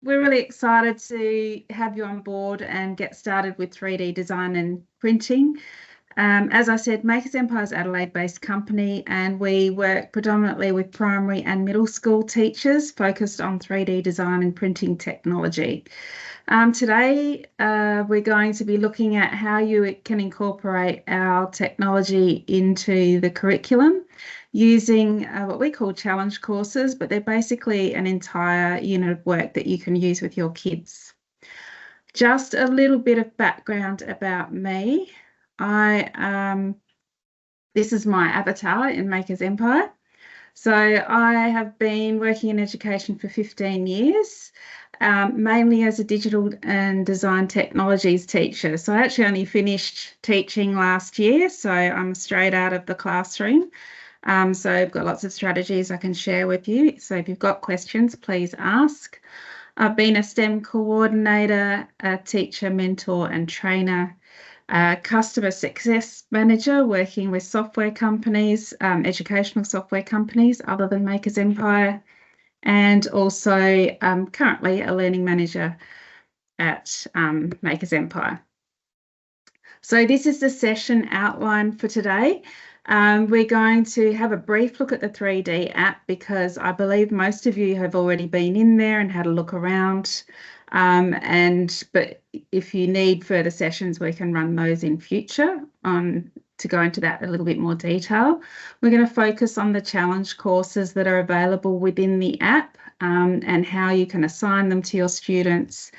we're really excited to have you on board and get started with 3D design and printing. As I said, Makers Empire is an Adelaide-based company, and we work predominantly with primary and middle school teachers focused on 3D design and printing technology. Today, we're going to be looking at how you can incorporate our technology into the curriculum using what we call challenge courses, but they're basically an entire unit of work that you can use with your kids. Just a little bit of background about me. This is my avatar in Makers Empire. So I have been working in education for 15 years, mainly as a digital and design technologies teacher. So I actually only finished teaching last year, so I'm straight out of the classroom. So I've got lots of strategies I can share with you. So if you've got questions, please ask. I've been a STEM coordinator, a teacher, mentor and trainer, a customer success manager working with software companies, educational software companies other than Makers Empire, and also currently a learning manager at Makers Empire. So this is the session outline for today. We're going to have a brief look at the 3D app because I believe most of you have already been in there and had a look around. But if you need further sessions, we can run those in future to go into that a little bit more detail. We're going to focus on the challenge courses that are available within the app and how you can assign them to your students.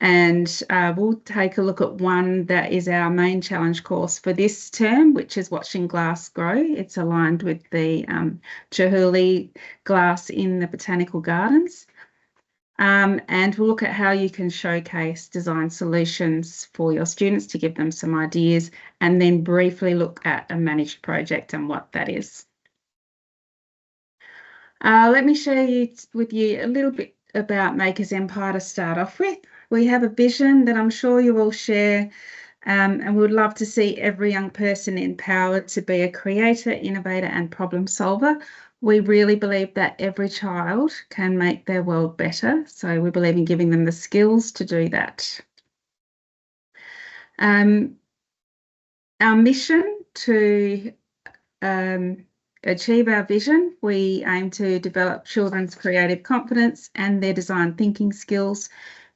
And we'll take a look at one that is our main challenge course for this term, which is Watching Glass Grow. It's aligned with the Chihuly glass in the Botanical Gardens. And we'll look at how you can showcase design solutions for your students to give them some ideas, and then briefly look at a managed project and what that is. Let me share with you a little bit about Makers Empire to start off with. We have a vision that I'm sure you will share, and we would love to see every young person empowered to be a creator, innovator and problem solver. We really believe that every child can make their world better, so we believe in giving them the skills to do that. Our mission to achieve our vision, we aim to develop children's creative confidence and their design thinking skills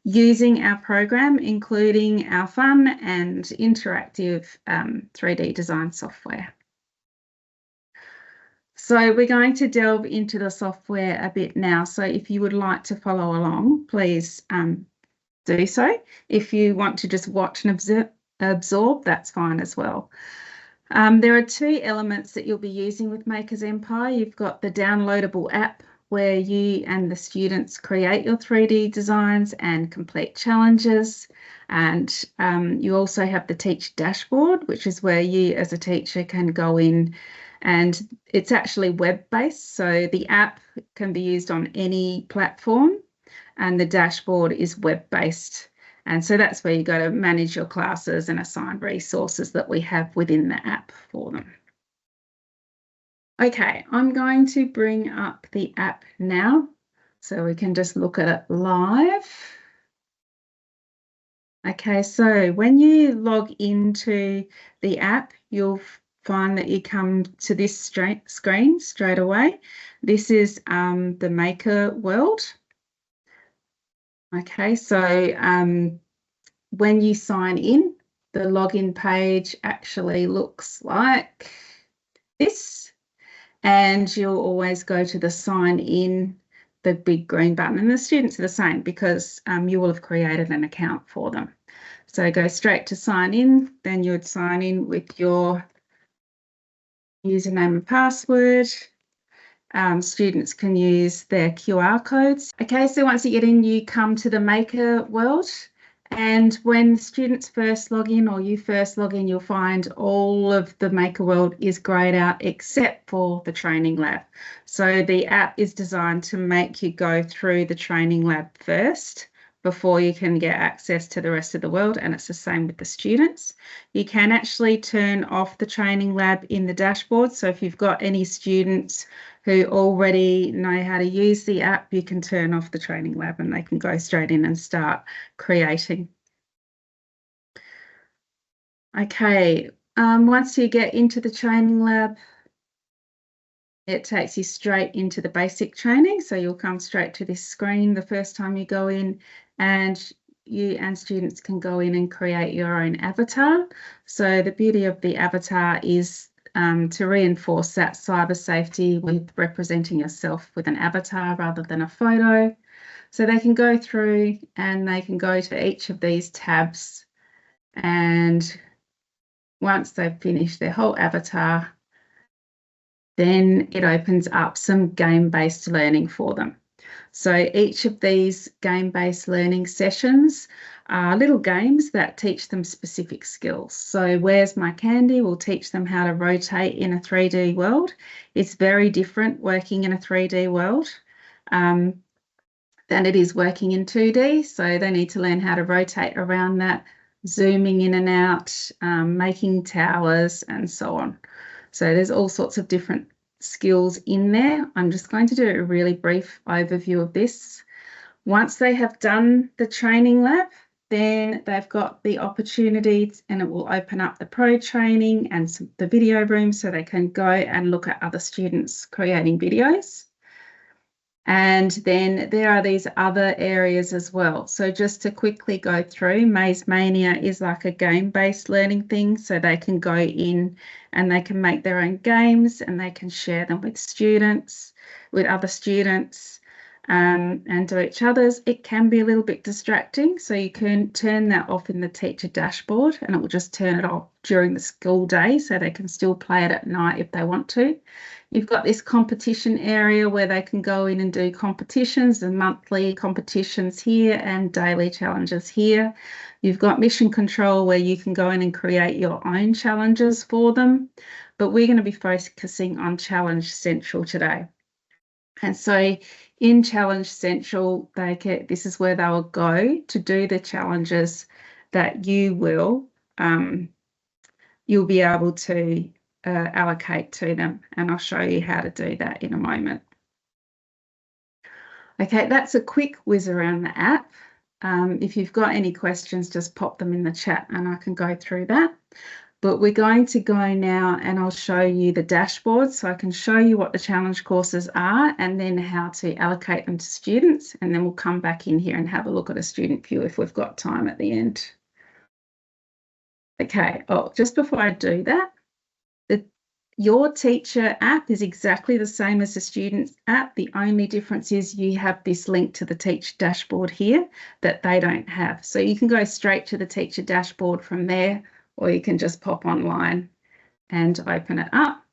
using our program, including our fun and interactive 3D design software. So we're going to delve into the software a bit now. So if you would like to follow along, please do so. If you want to just watch and absorb, that's fine as well. There are two elements that you'll be using with Makers Empire. You've got the downloadable app where you and the students create your 3D designs and complete challenges. And you also have the teacher dashboard, which is where you as a teacher can go in, and it's actually web-based. So the app can be used on any platform and the dashboard is web-based. And so that's where you go to manage your classes and assign resources that we have within the app for them. Okay, I'm going to bring up the app now so we can just look at it live. Okay, so when you log into the app, you'll find that you come to this screen straight away. This is the Maker World. Okay, so when you sign in, the login page actually looks like this. And you'll always go to the sign in, the big green button, and the students are the same because you will have created an account for them. So go straight to sign in, then you would sign in with your username and password. Students can use their QR codes. Okay, so once you get in, you come to the Maker World. And when students first log in or you first log in, you'll find all of the Maker World is greyed out except for the training lab. So the app is designed to make you go through the training lab first before you can get access to the rest of the world, and it's the same with the students. You can actually turn off the training lab in the dashboard. So if you've got any students who already know how to use the app, you can turn off the training lab and they can go straight in and start creating. Okay, once you get into the training lab, it takes you straight into the basic training. So you'll come straight to this screen the first time you go in, and you and students can go in and create your own avatar. So the beauty of the avatar is to reinforce that cyber safety with representing yourself with an avatar rather than a photo. So they can go through and they can go to each of these tabs, and once they've finished their whole avatar, then it opens up some game-based learning for them. So each of these game-based learning sessions are little games that teach them specific skills. So Where's My Candy will teach them how to rotate in a 3D world. It's very different working in a 3D world than it is working in 2D. So they need to learn how to rotate around that, zooming in and out, making towers and so on. So there's all sorts of different skills in there. I'm just going to do a really brief overview of this. Once they have done the training lab, then they've got the opportunity, and it will open up the pro training and the video room so they can go and look at other students creating videos. And then there are these other areas as well. So just to quickly go through, Maze Mania is like a game-based learning thing. So they can go in and they can make their own games and they can share them with students, with other students, and do each other's. It can be a little bit distracting. So you can turn that off in the teacher dashboard, and it will just turn it off during the school day so they can still play it at night if they want to. You've got this competition area where they can go in and do competitions, and monthly competitions here and daily challenges here. You've got mission control where you can go in and create your own challenges for them. But we're going to be focusing on Challenge Central today. And so in Challenge Central, this is where they will go to do the challenges that you'll be able to allocate to them, and I'll show you how to do that in a moment. Okay, that's a quick whiz around the app. If you've got any questions, just pop them in the chat and I can go through that. But we're going to go now and I'll show you the dashboard so I can show you what the challenge courses are and then how to allocate them to students, and then we'll come back in here and have a look at a student view if we've got time at the end. Okay, just before I do that, your teacher app is exactly the same as the student's app. The only difference is you have this link to the teacher dashboard here that they don't have. So you can go straight to the teacher dashboard from there, or you can just pop online and open it up.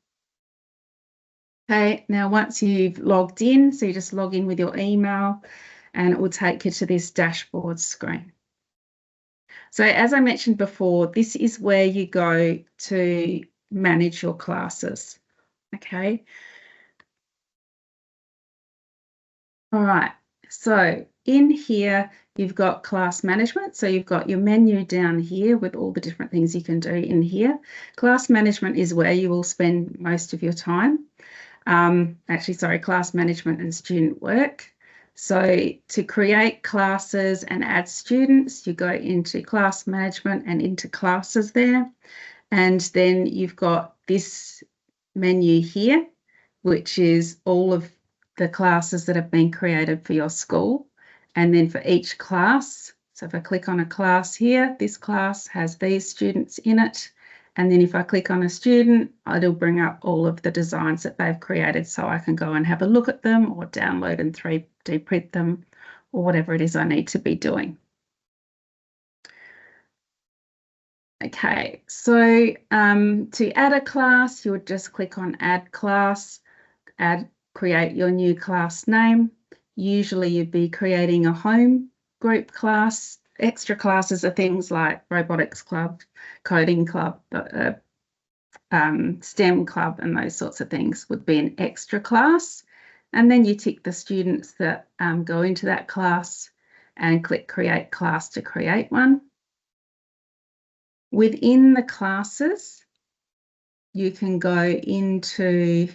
Okay, now once you've logged in, so you just log in with your email and it will take you to this dashboard screen. So as I mentioned before, this is where you go to manage your classes. Okay. All right. So in here, you've got class management. So you've got your menu down here with all the different things you can do in here. Class management is where you will spend most of your time. Class management and student work. So to create classes and add students, you go into class management and into classes there. And then you've got this menu here, which is all of the classes that have been created for your school. And then for each class, so if I click on a class here, this class has these students in it. And then if I click on a student, it'll bring up all of the designs that they've created so I can go and have a look at them or download and 3D print them or whatever it is I need to be doing. Okay, so to add a class, you would just click on Add Class, create your new class name. Usually you'd be creating a home group class. Extra classes are things like robotics club, coding club, STEM club, and those sorts of things would be an extra class. And then you tick the students that go into that class, and click Create Class to create one. Within the classes, you can go into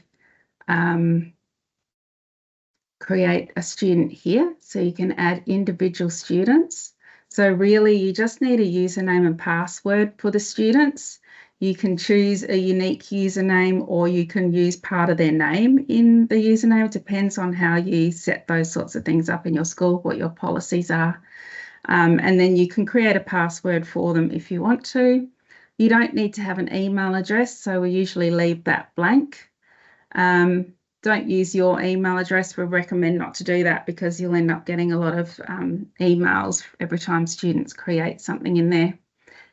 create a student here, so you can add individual students. So really you just need a username and password for the students. You can choose a unique username, or you can use part of their name in the username. It depends on how you set those sorts of things up in your school, what your policies are. And then you can create a password for them if you want to. You don't need to have an email address, so we usually leave that blank. Don't use your email address. We recommend not to do that because you'll end up getting a lot of emails every time students create something in there.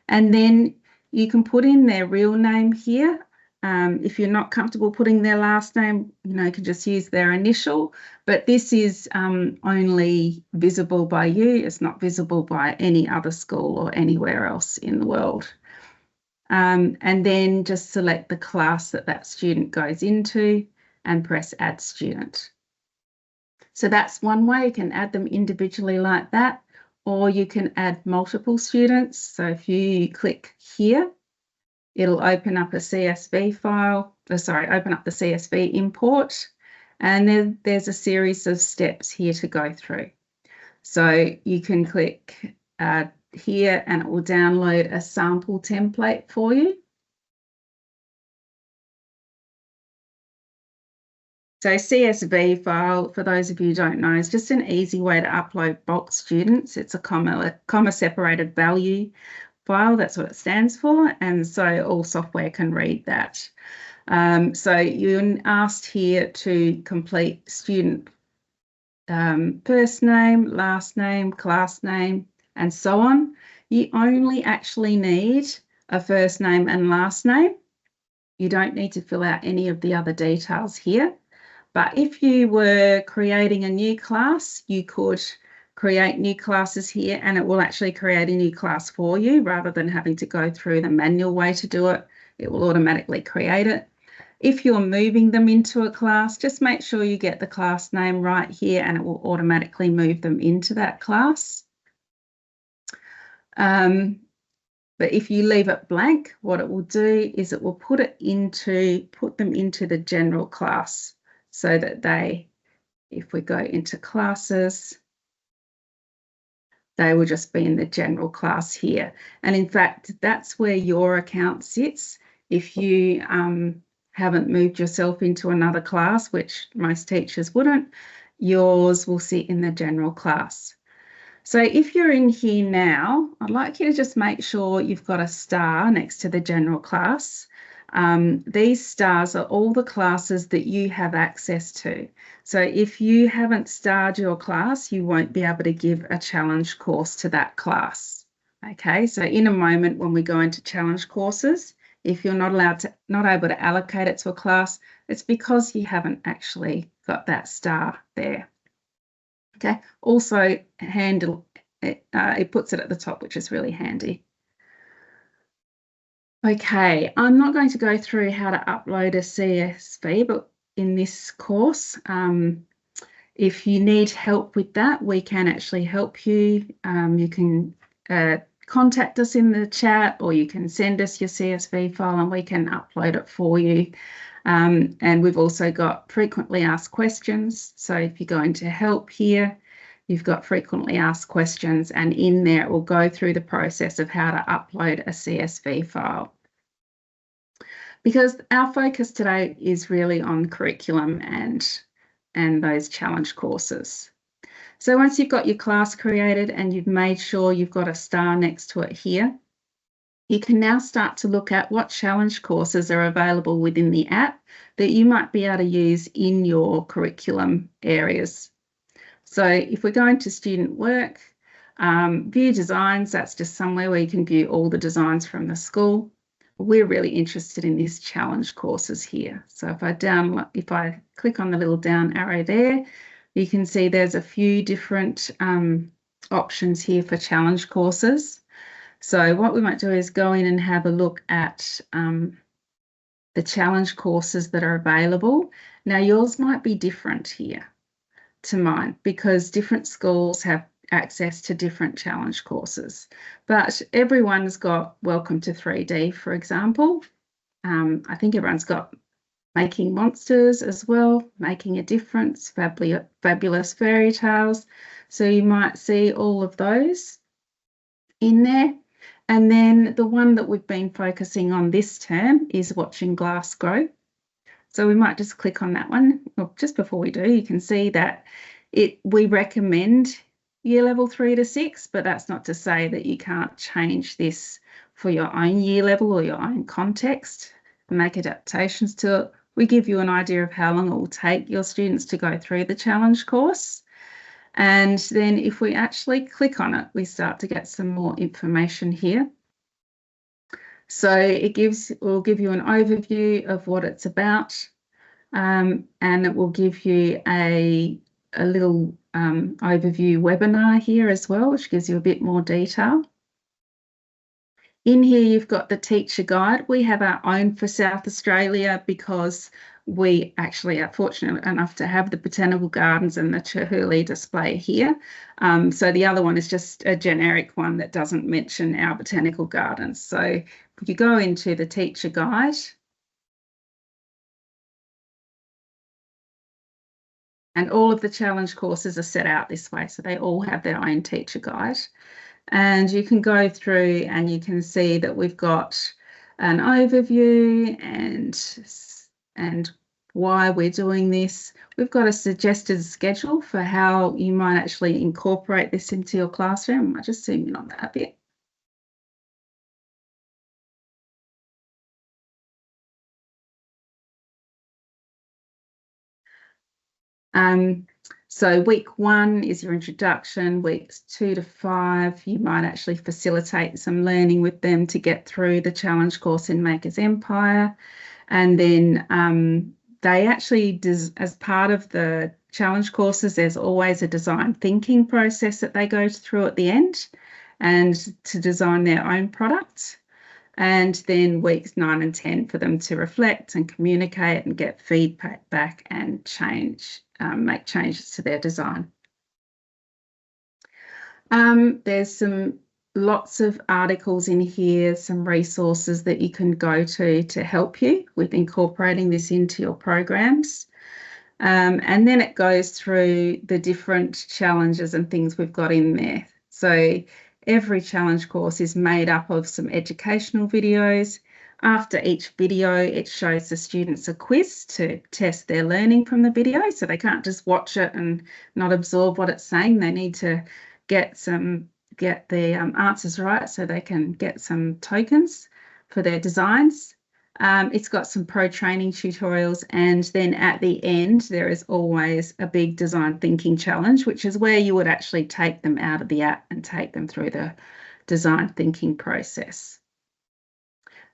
And then you can put in their real name here. If you're not comfortable putting their last name, you can just use their initial, but this is only visible by you. It's not visible by any other school or anywhere else in the world. And then just select the class that student goes into and press Add Student. So that's one way. You can add them individually like that, or you can add multiple students. So if you click here, it'll open up a CSV file, open up the CSV import, and then there's a series of steps here to go through. So you can click here and it will download a sample template for you. So CSV file, for those of you who don't know, is just an easy way to upload bulk students. It's a comma separated value file. That's what it stands for. And so all software can read that. So you're asked here to complete student first name, last name, class name, and so on. You only actually need a first name and last name. You don't need to fill out any of the other details here. But if you were creating a new class, you could create new classes here and it will actually create a new class for you rather than having to go through the manual way to do it. It will automatically create it. If you're moving them into a class, just make sure you get the class name right here and it will automatically move them into that class. But if you leave it blank, what it will do is it will put them into the general class. So that if we go into classes, they will just be in the general class here. And in fact, that's where your account sits. If you haven't moved yourself into another class, which most teachers wouldn't, yours will sit in the general class. So if you're in here now, I'd like you to just make sure you've got a star next to the general class. These stars are all the classes that you have access to. So if you haven't starred your class, you won't be able to give a challenge course to that class. Okay, so in a moment when we go into challenge courses, if you're not able to allocate it to a class, it's because you haven't actually got that star there. Okay, also it puts it at the top, which is really handy. Okay, I'm not going to go through how to upload a CSV, but in this course, if you need help with that, we can actually help you. You can contact us in the chat, or you can send us your CSV file and we can upload it for you. And we've also got frequently asked questions. So if you go into help here, you've got frequently asked questions, and in there it will go through the process of how to upload a CSV file. Because our focus today is really on curriculum and those challenge courses. So once you've got your class created and you've made sure you've got a star next to it here, you can now start to look at what challenge courses are available within the app that you might be able to use in your curriculum areas. So if we're going to student work, view designs, that's just somewhere where you can view all the designs from the school. We're really interested in these challenge courses here. So if I click on the little down arrow there, you can see there's a few different options here for challenge courses. So what we might do is go in and have a look at the challenge courses that are available. Now yours might be different here to mine because different schools have access to different challenge courses. But everyone's got Welcome to 3D, for example. I think everyone's got Making Monsters as well, Making a Difference, Fabulous Fairy Tales. So you might see all of those in there. And then the one that we've been focusing on this term is Watching Glass Grow. So we might just click on that one. Well, just before we do, you can see that we recommend year level 3 to 6, but that's not to say that you can't change this for your own year level or your own context and make adaptations to it. We give you an idea of how long it will take your students to go through the challenge course. And then if we actually click on it, we start to get some more information here. So will give you an overview of what it's about, and it will give you a little overview webinar here as well, which gives you a bit more detail. In here, you've got the teacher guide. We have our own for South Australia because we actually are fortunate enough to have the Botanical Gardens and the Chihuly display here. So the other one is just a generic one that doesn't mention our Botanical Gardens. So if you go into the teacher guide, and all of the challenge courses are set out this way, so they all have their own teacher guide. And you can go through and you can see that we've got an overview and why we're doing this. We've got a suggested schedule for how you might actually incorporate this into your classroom. I'll just zoom in on that a bit. So week 1 is your introduction. Weeks 2 to 5, you might actually facilitate some learning with them to get through the challenge course in Makers Empire. And then they actually, as part of the challenge courses, there's always a design thinking process that they go through at the end and to design their own products. And then weeks 9 and 10 for them to reflect and communicate and get feedback back and make changes to their design. There's lots of articles in here, some resources that you can go to help you with incorporating this into your programs. And then it goes through the different challenges and things we've got in there. So every challenge course is made up of some educational videos. After each video, it shows the students a quiz to test their learning from the video. So they can't just watch it and not absorb what it's saying. They need to get the answers right so they can get some tokens for their designs. It's got some pro training tutorials, and then at the end there is always a big design thinking challenge, which is where you would actually take them out of the app and take them through the design thinking process.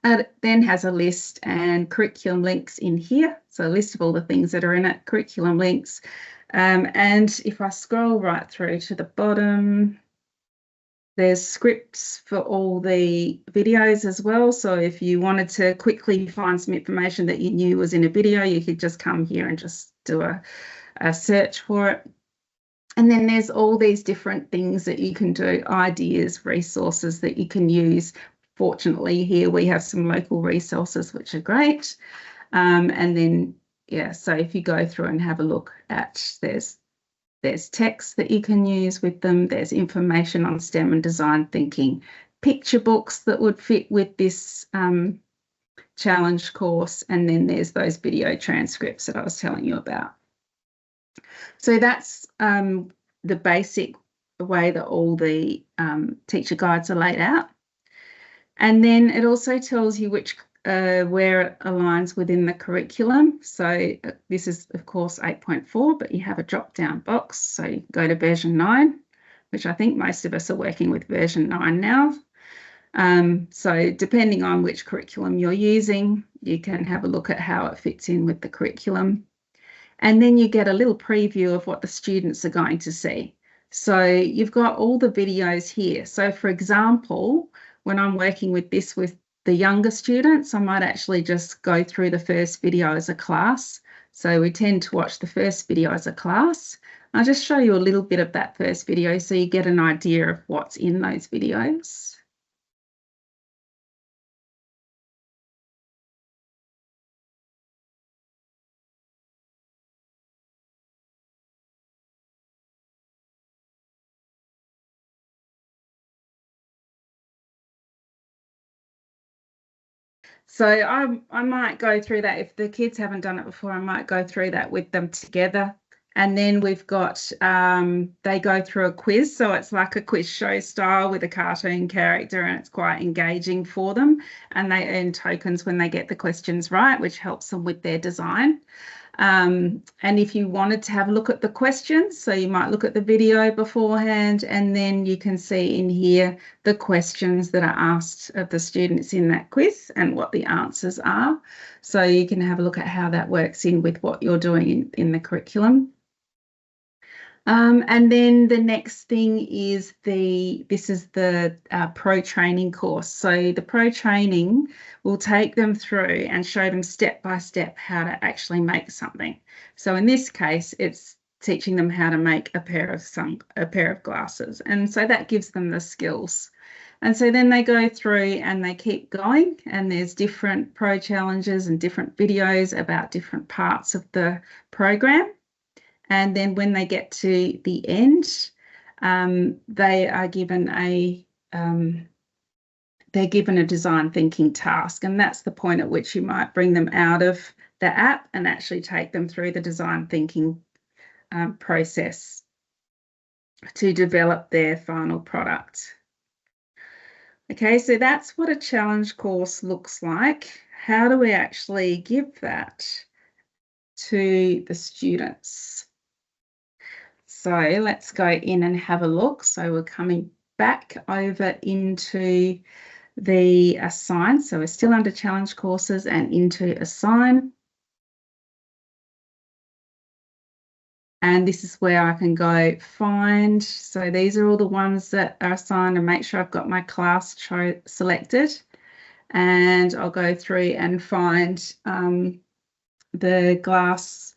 It then has a list and curriculum links in here, so a list of all the things that are in it, curriculum links. And if I scroll right through to the bottom, there's scripts for all the videos as well. So if you wanted to quickly find some information that you knew was in a video, you could just come here and just do a search for it. And then there's all these different things that you can do, ideas, resources that you can use. Fortunately, here we have some local resources, which are great. And then, yeah, so if you go through and have a look at, there's text that you can use with them. There's information on STEM and design thinking, picture books that would fit with this challenge course. And then there's those video transcripts that I was telling you about. So that's the basic way that all the teacher guides are laid out. And then it also tells you where it aligns within the curriculum. So this is, of course, 8.4, but you have a drop-down box. So you go to version 9, which I think most of us are working with version 9 now. So depending on which curriculum you're using, you can have a look at how it fits in with the curriculum. And then you get a little preview of what the students are going to see. So you've got all the videos here. So for example, when I'm working with this with the younger students, I might actually just go through the first video as a class. So we tend to watch the first video as a class. I'll just show you a little bit of that first video so you get an idea of what's in those videos. So I might go through that. If the kids haven't done it before, I might go through that with them together. And then we've got, they go through a quiz. So it's like a quiz show style with a cartoon character, and it's quite engaging for them. And they earn tokens when they get the questions right, which helps them with their design. And if you wanted to have a look at the questions, so you might look at the video beforehand, and then you can see in here the questions that are asked of the students in that quiz and what the answers are. So you can have a look at how that works in with what you're doing in the curriculum. And then the next thing is this is the pro training course. So the pro training will take them through and show them step by step how to actually make something. So in this case, it's teaching them how to make a pair of glasses. And so that gives them the skills. And so then they go through and they keep going, and there's different pro challenges and different videos about different parts of the program. And then when they get to the end, they are given they're given a design thinking task, and that's the point at which you might bring them out of the app and actually take them through the design thinking process to develop their final product. Okay, so that's what a challenge course looks like. How do we actually give that to the students? So let's go in and have a look. So we're coming back over into the Assign. So we're still under challenge courses and into Assign. And this is where I can go find. So these are all the ones that are assigned, and make sure I've got my class selected. And I'll go through and find the glass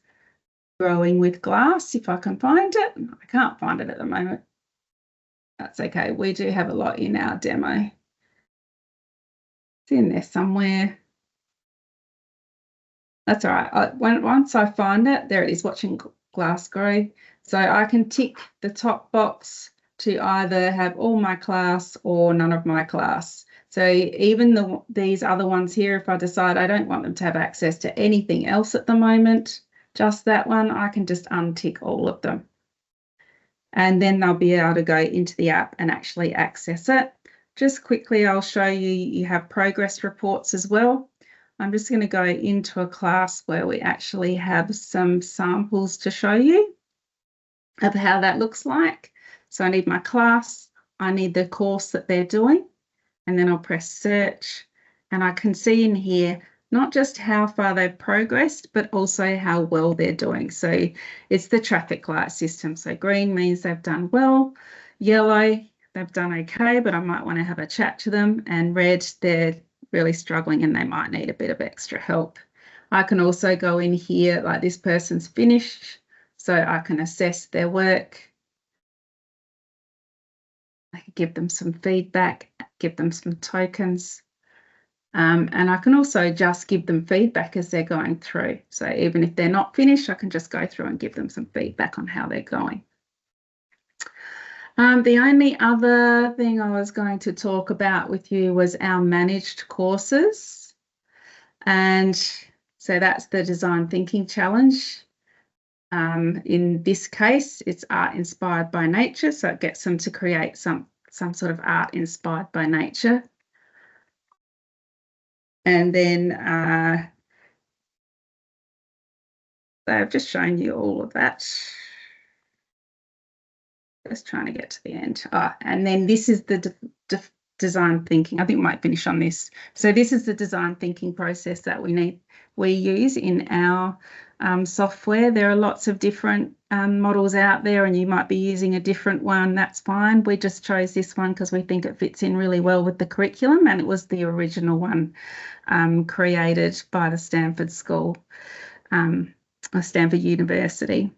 growing with glass, if I can find it. I can't find it at the moment. That's okay. We do have a lot in our demo. It's in there somewhere. That's all right. Once I find it, there it is, watching glass grow. So I can tick the top box to either have all my class or none of my class. So even these other ones here, if I decide I don't want them to have access to anything else at the moment, just that one, I can just untick all of them. And then they'll be able to go into the app and actually access it. Just quickly, I'll show you, you have progress reports as well. I'm just going to go into a class where we actually have some samples to show you of how that looks like. So I need my class, I need the course that they're doing, and then I'll press search, and I can see in here not just how far they've progressed, but also how well they're doing. So it's the traffic light system. So green means they've done well, yellow, they've done okay, but I might want to have a chat to them, and red, they're really struggling and they might need a bit of extra help. I can also go in here, like this person's finished, so I can assess their work. I can give them some feedback, give them some tokens. And I can also just give them feedback as they're going through. So even if they're not finished, I can just go through and give them some feedback on how they're going. The only other thing I was going to talk about with you was our managed courses. And so that's the Design Thinking Challenge. In this case, it's art inspired by nature. So it gets them to create some sort of art inspired by nature. And then I've just shown you all of that. Just trying to get to the end. And then this is the design thinking. I think we might finish on this. So this is the design thinking process that we use in our software. There are lots of different models out there, and you might be using a different one. That's fine. We just chose this one because we think it fits in really well with the curriculum, and it was the original one created by the Stanford School, Stanford University.